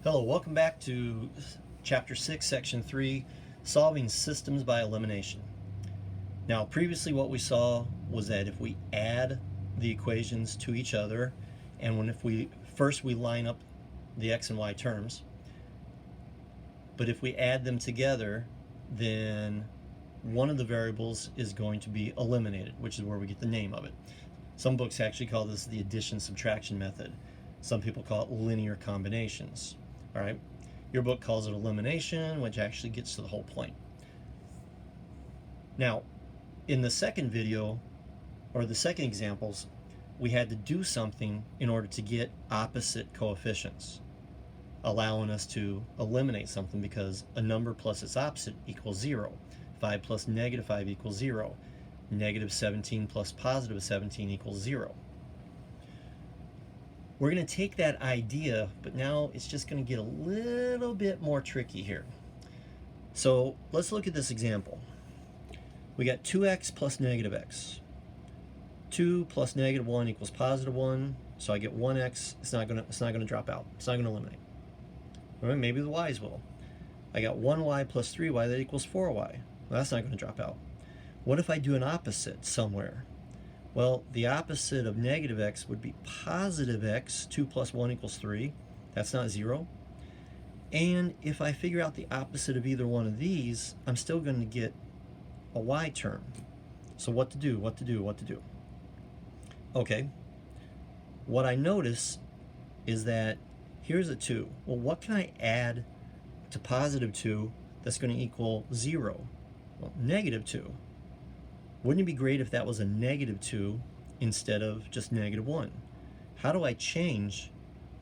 Hello, welcome back to Chapter 6, Section 3, Solving Systems by Elimination. Now, previously what we saw was that if we add the equations to each other, and if we line up the x and y terms, but if we add them together, then one of the variables is going to be eliminated, which is where we get the name of it. Some books actually call this the addition-subtraction method. Some people call it linear combinations. All right, your book calls it elimination, which actually gets to the whole point. Now, in the second video, or the second examples, we had to do something in order to get opposite coefficients, allowing us to eliminate something because a number plus its opposite equals 0. 5 plus negative 5 equals 0. Negative 17 plus positive 17 equals 0. We're going to take that idea, but now it's just going to get a little bit more tricky here. So let's look at this example. We got 2x plus negative x. 2 plus negative 1 equals positive 1, so I get 1x. It's not going to drop out. It's not going to eliminate. All right, maybe the y's will. I got 1y plus 3y, that equals 4y. Well, that's not going to drop out. What if I do an opposite somewhere? Well, the opposite of negative x would be positive x. 2 plus 1 equals 3. That's not 0. And if I figure out the opposite of either one of these, I'm still going to get a y term. So what to do, what to do, what to do? Okay, what I notice is that here's a 2. Well, what can I add to positive 2 that's going to equal 0? Well, negative 2. Wouldn't it be great if that was a negative 2 instead of just negative 1? How do I change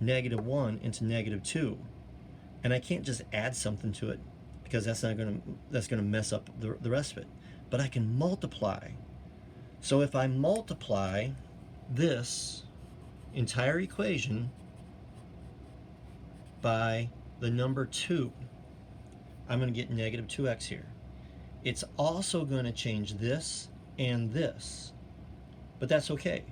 negative 1 into negative 2? And I can't just add something to it because that's going to mess up the rest of it. But I can multiply. So if I multiply this entire equation by the number 2, I'm going to get negative 2x here. It's also going to change this and this, but that's okay.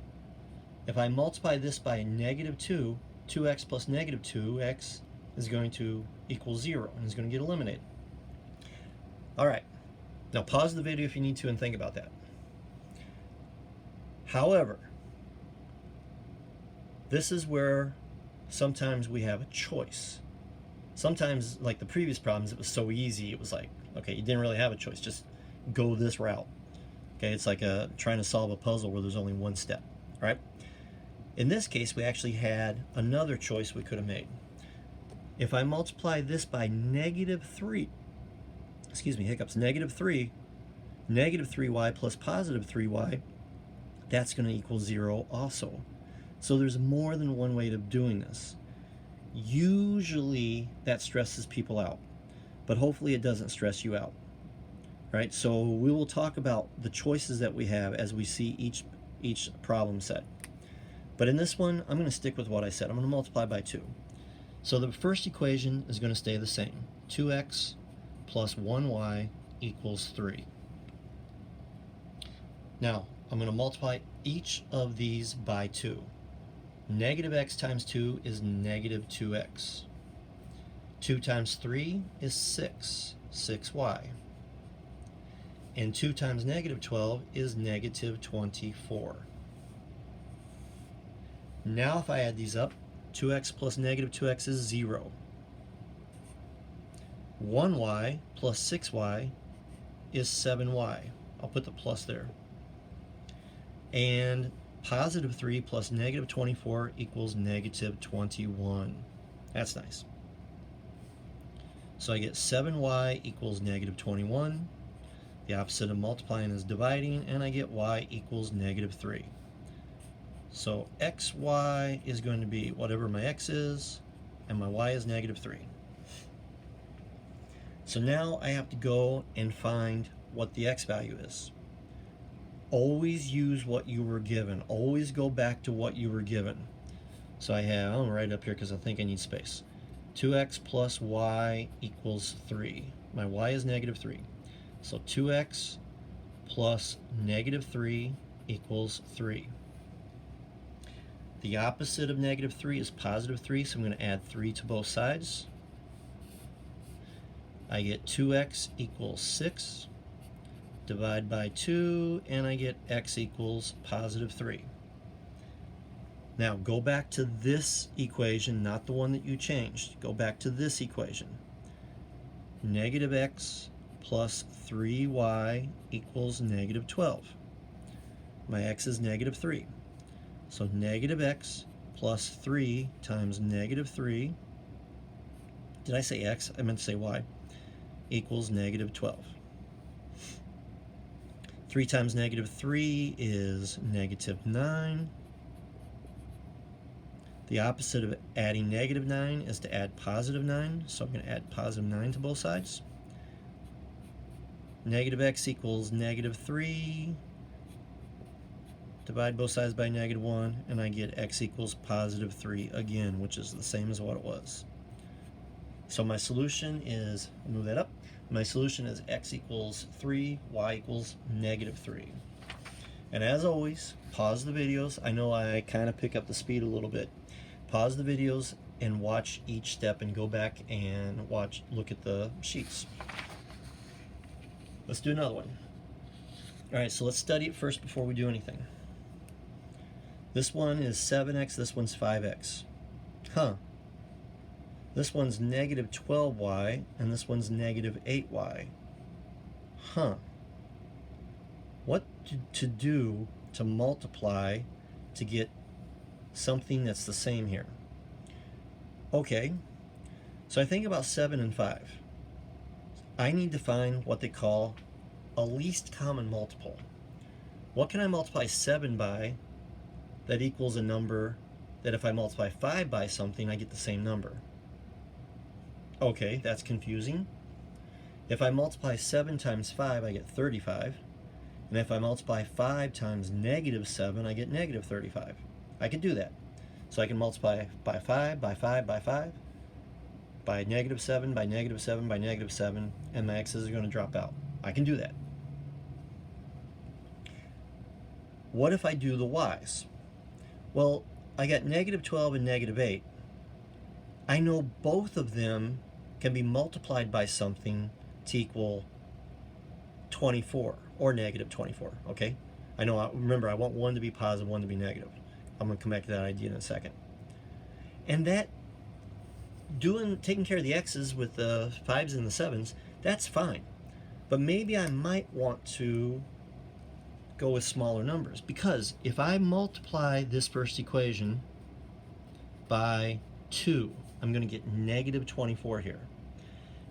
If I multiply this by negative 2, 2x plus negative 2x is going to equal 0 and is going to get eliminated. All right, now pause the video if you need to and think about that. However, this is where sometimes we have a choice. Sometimes, like the previous problems, it was so easy, it was like, okay, you didn't really have a choice, just go this route. Okay, it's like trying to solve a puzzle where there's only one step, right? In this case, we actually had another choice we could have made. If I multiply this by negative 3, negative 3, negative 3y plus positive 3y, that's going to equal 0 also. So there's more than one way of doing this. Usually that stresses people out, but hopefully it doesn't stress you out. Right? So we will talk about the choices that we have as we see each problem set. But in this one, I'm going to stick with what I said. I'm going to multiply by 2. So the first equation is going to stay the same. 2x plus 1y equals 3. Now, I'm going to multiply each of these by 2. Negative x times 2 is negative 2x. 2 times 3 is 6y. And 2 times negative 12 is negative 24. Now if I add these up, 2x plus negative 2x is 0. 1y plus 6y is 7y. I'll put the plus there. And positive 3 plus negative 24 equals negative 21. That's nice. So I get 7y equals negative 21. The opposite of multiplying is dividing, and I get y equals negative 3. So xy is going to be whatever my x is, and my y is negative 3. So now I have to go and find what the x value is. Always use what you were given. Always go back to what you were given. So I'm going to write it up here because I think I need space. 2x plus y equals 3. My y is negative 3. So 2x plus negative 3 equals 3. The opposite of negative 3 is positive 3, so I'm going to add 3 to both sides. I get 2x equals 6. Divide by 2, and I get x equals positive 3. Now go back to this equation, not the one that you changed. Go back to this equation. Negative x plus 3y equals negative 12. My x is negative 3. So negative x plus 3 times negative 3, did I say x? I meant to say y, equals negative 12. 3 times negative 3 is negative 9. The opposite of adding negative 9 is to add positive 9, so I'm going to add positive 9 to both sides. Negative x equals negative 3. Divide both sides by negative 1, and I get x equals positive 3 again, which is the same as what it was. So my solution is, I'll move that up, my solution is x equals 3, y equals negative 3. And as always, pause the videos. I know I kind of pick up the speed a little bit. Pause the videos and watch each step and go back and look at the sheets. Let's do another one. All right, so let's study it first before we do anything. This one is 7x, this one's 5x. This one's negative 12y, and this one's negative 8y. What to do to multiply to get something that's the same here? Okay, so I think about 7 and 5. I need to find what they call a least common multiple. What can I multiply 7 by that equals a number that if I multiply 5 by something, I get the same number? Okay, that's confusing. If I multiply 7 times 5, I get 35. And if I multiply 5 times negative 7, I get negative 35. I can do that. So I can multiply by 5, by 5, by 5, by negative 7, by negative 7, by negative 7, and my x's are going to drop out. I can do that. What if I do the y's? Well, I got negative 12 and negative 8. I know both of them can be multiplied by something to equal 24 or negative 24, okay? Remember, I want one to be positive, one to be negative. I'm going to come back to that idea in a second. And that, taking care of the x's with the 5s and the 7s, that's fine. But maybe I might want to go with smaller numbers, because if I multiply this first equation by 2, I'm going to get negative 24 here.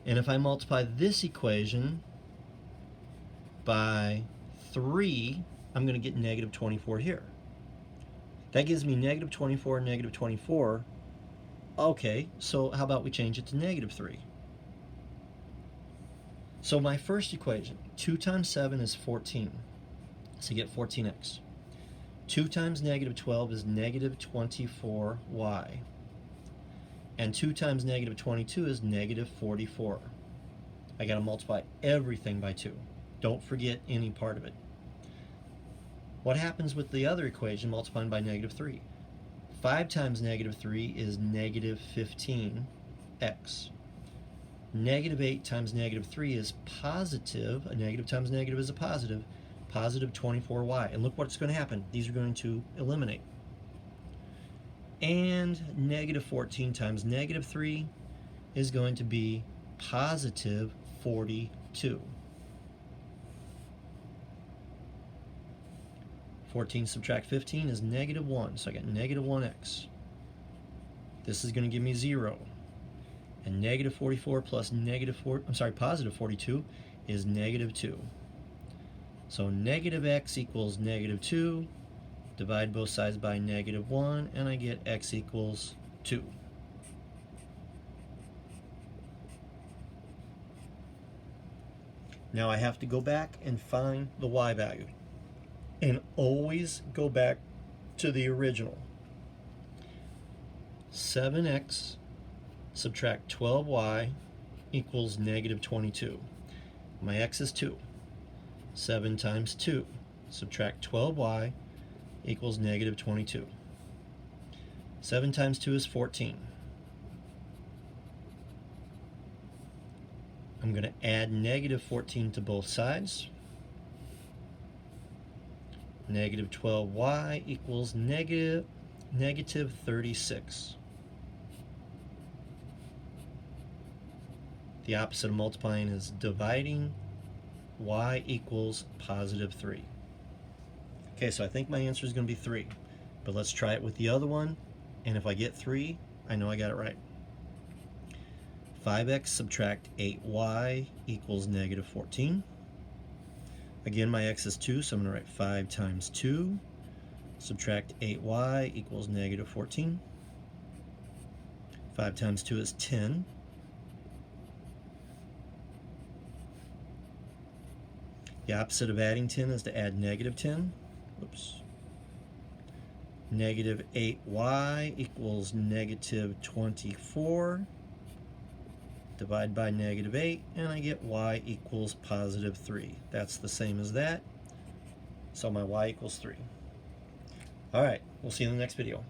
And if I multiply this equation by 3, I'm going to get negative 24 here. That gives me negative 24, negative 24. Okay, so how about we change it to negative 3? So my first equation, 2 times 7 is 14. So you get 14x. 2 times negative 12 is negative 24y. And 2 times negative 22 is negative 44. I got to multiply everything by 2. Don't forget any part of it. What happens with the other equation multiplying by negative 3? 5 times negative 3 is negative 15x. Negative 8 times negative 3 is positive. A negative times negative is a positive. Positive 24y. And look what's going to happen. These are going to eliminate. And negative 14 times negative 3 is going to be positive 42. 14 subtract 15 is negative 1, so I got negative 1x. This is going to give me 0. And negative 44 plus positive 42 is negative 2. So negative x equals negative 2. Divide both sides by negative 1, and I get x equals 2. Now I have to go back and find the y value. And always go back to the original. 7x subtract 12y equals negative 22. My x is 2. 7 times 2 subtract 12y equals negative 22. 7 times 2 is 14. I'm going to add negative 14 to both sides. Negative 12y equals negative 36. The opposite of multiplying is dividing. Y equals positive 3. Okay, so I think my answer is going to be 3. But let's try it with the other one. And if I get 3, I know I got it right. 5x subtract 8y equals negative 14. Again, my x is 2, so I'm going to write 5 times 2. Subtract 8y equals negative 14. 5 times 2 is 10. The opposite of adding 10 is to add negative 10. Oops. Negative 8y equals negative 24. Divide by negative 8, and I get y equals positive 3. That's the same as that. So my y equals 3. All right, we'll see you in the next video.